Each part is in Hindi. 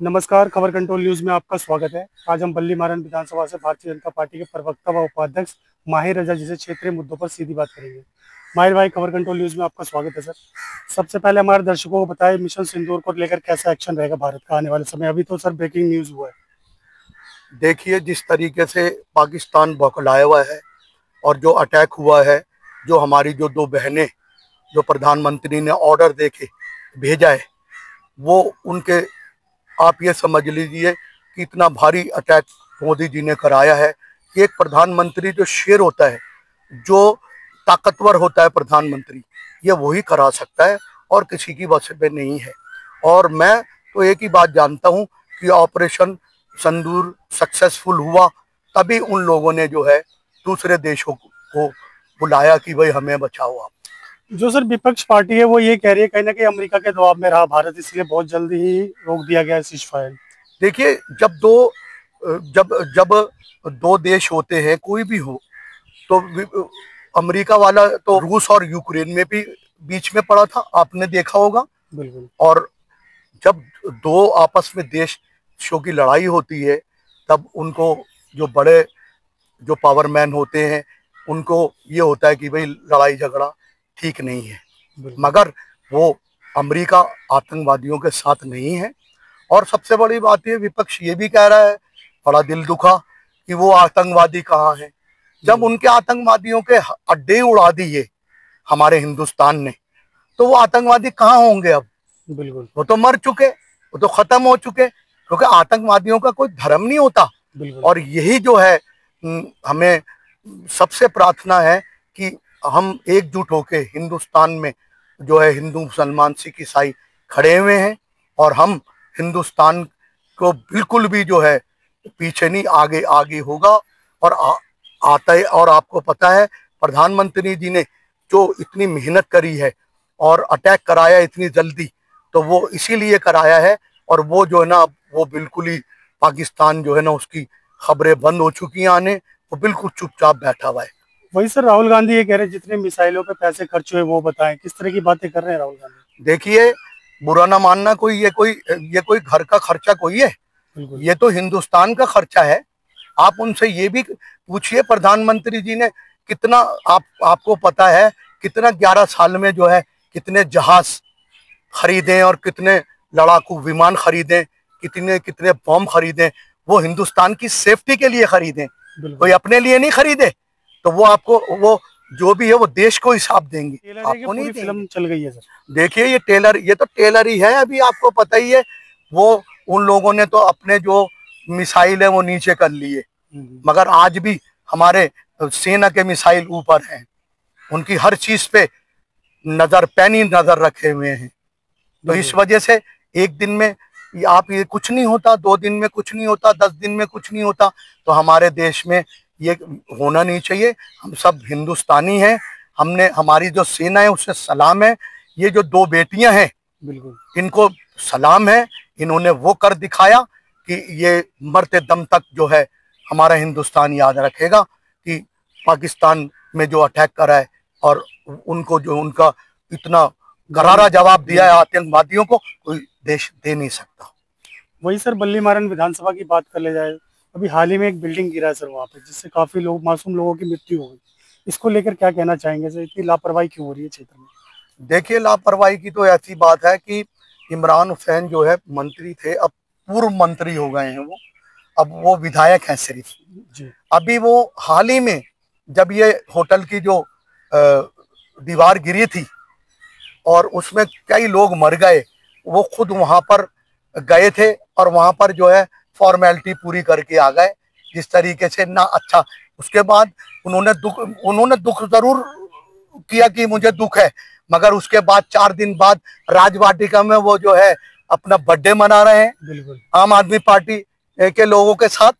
नमस्कार, खबर कंट्रोल न्यूज में आपका स्वागत है। आज हम बल्ली मारन विधानसभा से भारतीय जनता पार्टी के प्रवक्ता व उपाध्यक्ष माहिर रजा जी से क्षेत्रीय मुद्दों पर सीधी बात करेंगे। माहिर भाई, खबर कंट्रोल न्यूज में आपका स्वागत है सर। सबसे पहले हमारे दर्शकों को बताएं, मिशन सिंदूर को लेकर कैसा एक्शन रहेगा भारत का आने वाले समय। अभी तो सर ब्रेकिंग न्यूज हुआ है। देखिए, जिस तरीके से पाकिस्तान बौखलाया हुआ है और जो अटैक हुआ है, जो हमारी जो दो बहनें जो प्रधानमंत्री ने ऑर्डर देके भेजा है, वो उनके आप ये समझ लीजिए कि इतना भारी अटैक मोदी जी ने कराया है कि एक प्रधानमंत्री जो शेर होता है, जो ताकतवर होता है प्रधानमंत्री, ये वही करा सकता है और किसी की बस में नहीं है। और मैं तो एक ही बात जानता हूँ कि ऑपरेशन सिंदूर सक्सेसफुल हुआ, तभी उन लोगों ने जो है दूसरे देशों को बुलाया कि भाई हमें बचाओ आप। जो सर विपक्ष पार्टी है वो ये कह रही है कहीं ना कहीं अमेरिका के दबाव में रहा भारत, इसलिए बहुत जल्दी ही रोक दिया गया सीज फायर। देखिए, जब जब दो देश होते हैं, कोई भी हो, तो अमेरिका वाला तो रूस और यूक्रेन में भी बीच में पड़ा था, आपने देखा होगा। बिल्कुल। और जब दो आपस में देशों की लड़ाई होती है, तब उनको जो बड़े जो पावरमैन होते हैं, उनको ये होता है कि भाई लड़ाई झगड़ा ठीक नहीं है, मगर वो अमेरिका आतंकवादियों के साथ नहीं है। और सबसे बड़ी बात ये, विपक्ष ये भी कह रहा है, बड़ा दिल दुखा, कि वो आतंकवादी कहाँ हैं। जब उनके आतंकवादियों के अड्डे उड़ा दिए हमारे हिंदुस्तान ने, तो वो आतंकवादी कहाँ होंगे अब। बिल्कुल, वो तो मर चुके, वो तो खत्म हो चुके, क्योंकि आतंकवादियों का कोई धर्म नहीं होता। और यही जो है, हमें सबसे प्रार्थना है कि हम एकजुट होके हिंदुस्तान में जो है हिंदू मुसलमान सिख ईसाई खड़े हुए हैं, और हम हिंदुस्तान को बिल्कुल भी जो है पीछे नहीं, आगे आगे होगा और आता है। और आपको पता है, प्रधानमंत्री जी ने जो इतनी मेहनत करी है और अटैक कराया इतनी जल्दी, तो वो इसीलिए कराया है। और वो जो है ना, वो बिल्कुल ही पाकिस्तान जो है ना, उसकी खबरें बंद हो चुकी हैं आने, वो बिल्कुल चुपचाप बैठा हुआ है। वही सर, राहुल गांधी ये कह रहे हैं जितने मिसाइलों पे पैसे खर्च हुए वो बताएं। किस तरह की बातें कर रहे हैं राहुल गांधी। देखिए, बुरा ना मानना, ये कोई घर का खर्चा कोई है, ये तो हिंदुस्तान का खर्चा है। आप उनसे ये भी पूछिए, प्रधानमंत्री जी ने कितना, आपको पता है कितना 11 साल में जो है कितने जहाज खरीदे और कितने लड़ाकू विमान खरीदे, कितने कितने बम खरीदे। वो हिंदुस्तान की सेफ्टी के लिए खरीदे, कोई अपने लिए नहीं खरीदे। तो वो आपको, वो जो भी है वो देश को हिसाब देंगे, आपको नहीं। फिल्म चल गई है सर। देखिए, ये तो टेलर ही है, अभी आपको पता ही है। वो उन लोगों ने तो अपने जो मिसाइल है वो नीचे कर लिए, मगर आज भी हमारे सेना के मिसाइल ऊपर हैं, उनकी हर चीज पे पैनी नजर रखे हुए हैं। तो इस वजह से एक दिन में आप ये कुछ नहीं होता, 2 दिन में कुछ नहीं होता, 10 दिन में कुछ नहीं होता। तो हमारे देश में ये होना नहीं चाहिए। हम सब हिंदुस्तानी हैं, हमने, हमारी जो सेना है उससे सलाम है। ये जो 2 बेटियां हैं, बिल्कुल इनको सलाम है। इन्होंने वो कर दिखाया कि ये मरते दम तक जो है हमारा हिंदुस्तान याद रखेगा कि पाकिस्तान में जो अटैक करा है, और उनको जो उनका इतना करारा जवाब दिया है आतंकवादियों को, कोई देश दे नहीं सकता। वही सर, बल्ली मारन विधानसभा की बात कर ले जाए, अभी हाल ही में एक बिल्डिंग गिरा है सर वहाँ पे, जिससे काफी लोग, मासूम लोगों की मृत्यु हो गई। इसको लेकर क्या कहना चाहेंगे सर, इतनी लापरवाही क्यों हो रही है क्षेत्र में। देखिए, लापरवाही की तो ऐसी बात है कि इमरान हुसैन जो है मंत्री थे, अब पूर्व मंत्री हो गए हैं वो, अब वो विधायक हैं सिर्फ जी। अभी वो हाल ही में, जब ये होटल की जो दीवार गिरी थी और उसमें कई लोग मर गए, वो खुद वहां पर गए थे और वहां पर जो है फॉर्मेलिटी पूरी करके आ गए, जिस तरीके से ना। अच्छा, उसके बाद उन्होंने दुख जरूर किया कि मुझे दुख है, मगर उसके बाद 4 दिन बाद राजवाटिका में वो जो है अपना बर्थडे मना रहे हैं, बिल्कुल आम आदमी पार्टी के लोगों के साथ।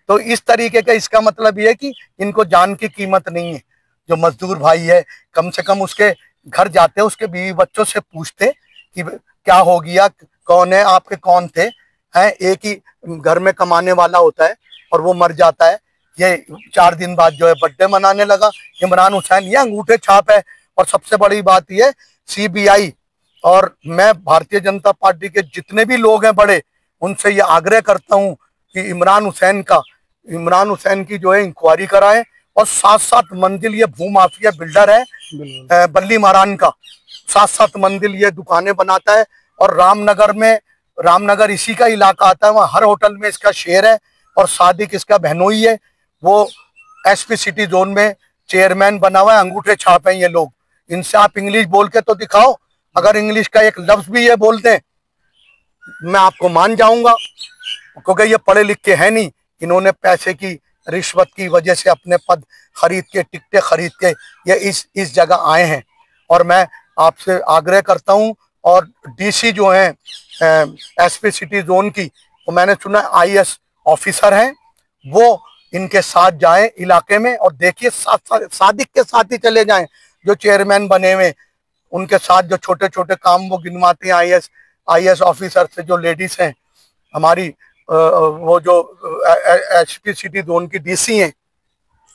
तो इस तरीके का, इसका मतलब ये है कि इनको जान की कीमत नहीं है। जो मजदूर भाई है, कम से कम उसके घर जाते, उसके बीवी बच्चों से पूछते कि क्या हो गया, कौन है, आपके कौन थे, हैं। एक ही घर में कमाने वाला होता है और वो मर जाता है। ये 4 दिन बाद जो है बर्थडे मनाने लगा इमरान हुसैन, ये अंगूठे छाप है। और सबसे बड़ी बात ये, CBI और मैं, भारतीय जनता पार्टी के जितने भी लोग हैं बड़े, उनसे ये आग्रह करता हूँ कि इमरान हुसैन की जो है इंक्वायरी कराएं, और 7-7 मंजिल ये भूमाफिया बिल्डर है बल्ली मारान का, 7-7 मंजिल ये दुकानें बनाता है। और रामनगर इसी का इलाका आता है, वहाँ हर होटल में इसका शेयर है, और सादिक इसका बहनोई है, वो एसपी सिटी जोन में चेयरमैन बना हुआ है। अंगूठे छाप हैं ये लोग, इनसे आप इंग्लिश बोल के तो दिखाओ, अगर इंग्लिश का एक लफ्ज भी ये बोलते हैं मैं आपको मान जाऊंगा, क्योंकि ये पढ़े लिखे हैं नहीं। इन्होंने पैसे की रिश्वत की वजह से अपने पद खरीद के, टिकटें खरीद के ये इस जगह आए हैं। और मैं आपसे आग्रह करता हूं, और डीसी जो हैं एसपी सिटी जोन की, तो मैंने सुना आईएएस ऑफिसर हैं, वो इनके साथ जाएं इलाके में, और देखिए सादिक के साथ ही चले जाएं जो चेयरमैन बने हुए, उनके साथ जो छोटे छोटे काम वो गिनवाते हैं आईएएस ऑफिसर से, जो लेडीज हैं हमारी, वो जो एसपी सिटी जोन की डीसी हैं,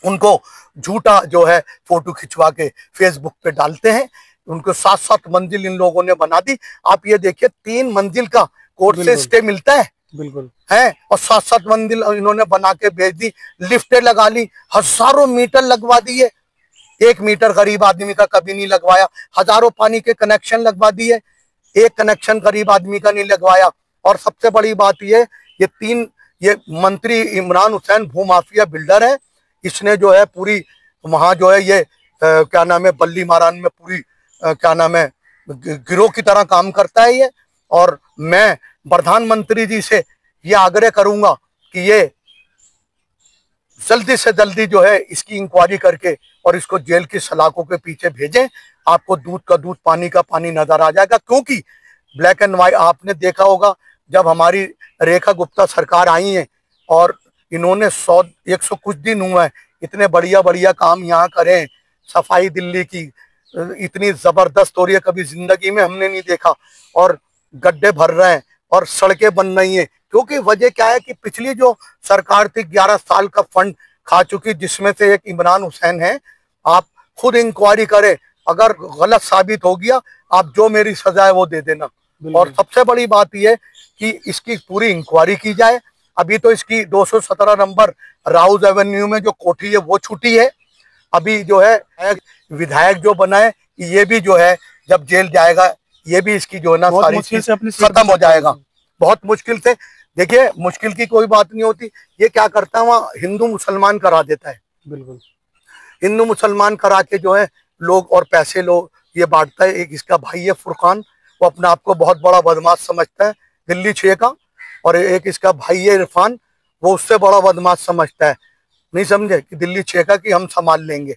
उनको झूठा जो है फोटो खिंचवा के फेसबुक पे डालते हैं। उनको 7-7 मंजिल इन लोगों ने बना दी। आप ये देखिए 3 मंजिल का कोर्ट से स्टे मिलता है, बिल्कुल है, और 7-7 मंजिल इन्होंने बना के भेज दी। लिफ्टें लगा ली, हजारों मीटर लगवा दिए, 1 मीटर गरीब आदमी का कभी नहीं लगवाया। हजारों पानी के कनेक्शन लगवा दिए, 1 कनेक्शन गरीब आदमी का नहीं लगवाया। और सबसे बड़ी बात ये मंत्री इमरान हुसैन भूमाफिया बिल्डर है, इसने जो है पूरी वहां जो है ये क्या नाम है, बल्ली मारान में पूरी क्या नाम है, गिरोह की तरह काम करता है ये। और मैं प्रधानमंत्री जी से ये आग्रह करूंगा कि ये जल्दी से जल्दी जो है इसकी इंक्वायरी करके और इसको जेल की सलाखों के पीछे भेजें। आपको दूध का दूध, पानी का पानी नजर आ जाएगा, क्योंकि ब्लैक एंड व्हाइट आपने देखा होगा जब हमारी रेखा गुप्ता सरकार आई है और इन्होंने 100 कुछ दिन हुआ है, इतने बढ़िया बढ़िया काम यहाँ करें, सफाई दिल्ली की इतनी जबरदस्त हो रही है, कभी जिंदगी में हमने नहीं देखा। और गड्ढे भर रहे हैं और सड़कें बन रही हैं, क्योंकि वजह क्या है कि पिछली जो सरकार थी 11 साल का फंड खा चुकी, जिसमें से एक इमरान हुसैन है। आप खुद इंक्वायरी करें, अगर गलत साबित हो गया आप जो मेरी सजा है वो दे देना। और सबसे बड़ी बात यह कि इसकी पूरी इंक्वायरी की जाए। अभी तो इसकी 217 नंबर राउज एवेन्यू में जो कोठी है वो छूटी है। अभी जो है विधायक जो बना है ये भी जो है जब जेल जाएगा ये भी इसकी जो है ना सारी चीज खत्म हो जाएगा, बहुत मुश्किल से। देखिए मुश्किल की कोई बात नहीं होती, ये क्या करता है वहाँ हिंदू मुसलमान करा देता है, बिल्कुल हिंदू मुसलमान करा के जो है लोग और पैसे लोग ये बांटता है। एक इसका भाई है फुरकान, वो अपने आप को बहुत बड़ा बदमाश समझता है दिल्ली 6 का, और एक इसका भाई है इरफान, वो उससे बड़ा बदमाश समझता है, नहीं समझे कि दिल्ली 6 का कि हम संभाल लेंगे।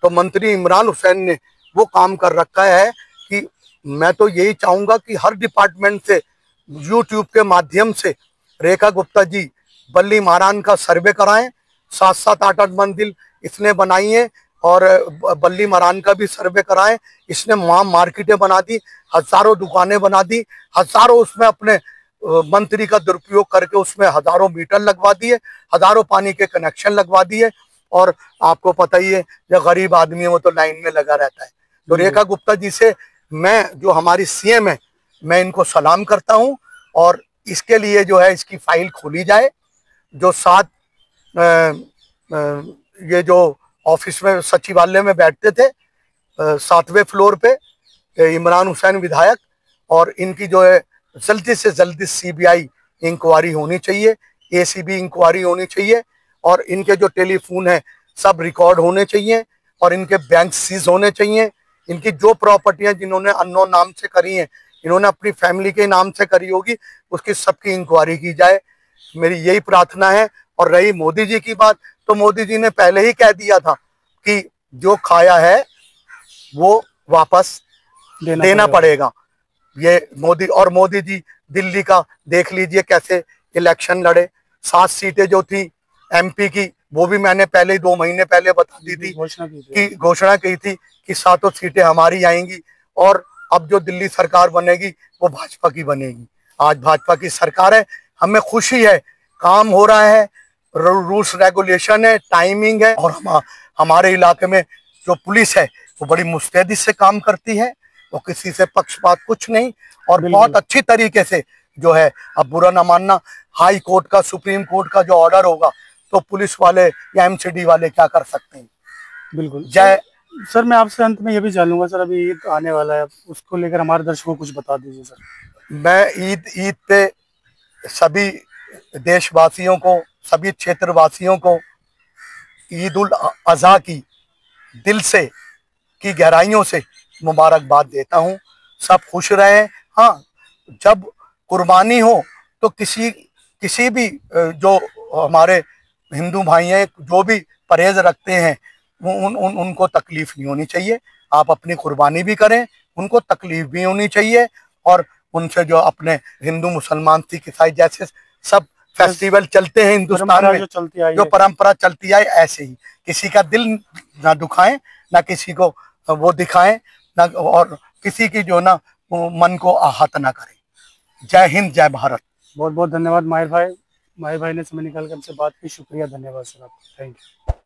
तो मंत्री इमरान हुसैन ने वो काम कर रखा है कि मैं तो यही चाहूंगा कि हर डिपार्टमेंट से यूट्यूब के माध्यम से रेखा गुप्ता जी बल्ली मारान का सर्वे कराएं। 7-7 8-8 मंजिल इसने बनाई है, और बल्ली मारान का भी सर्वे कराएं। इसने वहां मार्केटें बना दी, हजारों दुकानें बना दी, हजारों उसमें अपने मंत्री का दुरुपयोग करके उसमें हजारों मीटर लगवा दिए, हजारों पानी के कनेक्शन लगवा दिए। और आपको पता ही है जो गरीब आदमी है वो तो लाइन में लगा रहता है। तो रेखा गुप्ता जी से मैं, जो हमारी सीएम है, मैं इनको सलाम करता हूं, और इसके लिए जो है इसकी फाइल खोली जाए। जो 7 ये जो ऑफिस में सचिवालय में बैठते थे 7वें फ्लोर पे इमरान हुसैन विधायक, और इनकी जो है जल्दी से जल्दी सीबीआई इंक्वायरी होनी चाहिए, एसीबी इंक्वायरी होनी चाहिए, और इनके जो टेलीफोन है सब रिकॉर्ड होने चाहिए, और इनके बैंक सीज होने चाहिए। इनकी जो प्रॉपर्टियां जिन्होंने अननोन नाम से करी हैं, इन्होंने अपनी फैमिली के नाम से करी होगी, उसकी सबकी इंक्वायरी की जाए, मेरी यही प्रार्थना है। और रही मोदी जी की बात, तो मोदी जी ने पहले ही कह दिया था कि जो खाया है वो वापस देना पड़ेगा। ये मोदी जी दिल्ली का देख लीजिए कैसे इलेक्शन लड़े। 7 सीटें जो थी एमपी की, वो भी मैंने पहले 2 महीने पहले बता दी थी कि घोषणा की थी कि 7 सीटें हमारी आएंगी, और अब जो दिल्ली सरकार बनेगी वो भाजपा की बनेगी। आज भाजपा की सरकार है, हमें खुशी है, काम हो रहा है, रूल्स रेगुलेशन है, टाइमिंग है, और हमारे इलाके में जो पुलिस है वो बड़ी मुस्तैदी से काम करती है, वो किसी से पक्षपात कुछ नहीं, और बहुत अच्छी तरीके से जो है, अब बुरा ना मानना, हाई कोर्ट का, सुप्रीम कोर्ट का जो ऑर्डर होगा तो पुलिस वाले या एमसीडी वाले क्या कर सकते हैं। बिल्कुल। जय। सर मैं आपसे अंत में ये भी जान लूंगा सर, अभी ईद आने वाला है, उसको लेकर हमारे दर्शकों को कुछ बता दीजिए सर। मैं ईद पे सभी देशवासियों को, सभी क्षेत्रवासियों को ईद उल अजहा की दिल से, की गहराइयों से मुबारकबाद देता हूँ। सब खुश रहें। हाँ, जब कुर्बानी हो तो किसी भी जो हमारे हिंदू भाई हैं, जो भी परहेज रखते हैं, उनको तकलीफ नहीं होनी चाहिए। आप अपनी कुर्बानी भी करें, उनको तकलीफ भी होनी चाहिए। और उनसे जो अपने हिंदू, मुसलमान, सिख, ईसाई जैसे सब फेस्टिवल चलते हैं हिंदुस्तान में, जो परंपरा चलती आई, ऐसे ही किसी का दिल ना दुखाएं, ना किसी को वो दिखाएं, ना और किसी की जो ना मन को आहत ना करें। जय हिंद, जय भारत। बहुत बहुत धन्यवाद माहिर भाई ने समय निकाल कर हमसे बात की। शुक्रिया, धन्यवाद सर आपका। Thank you.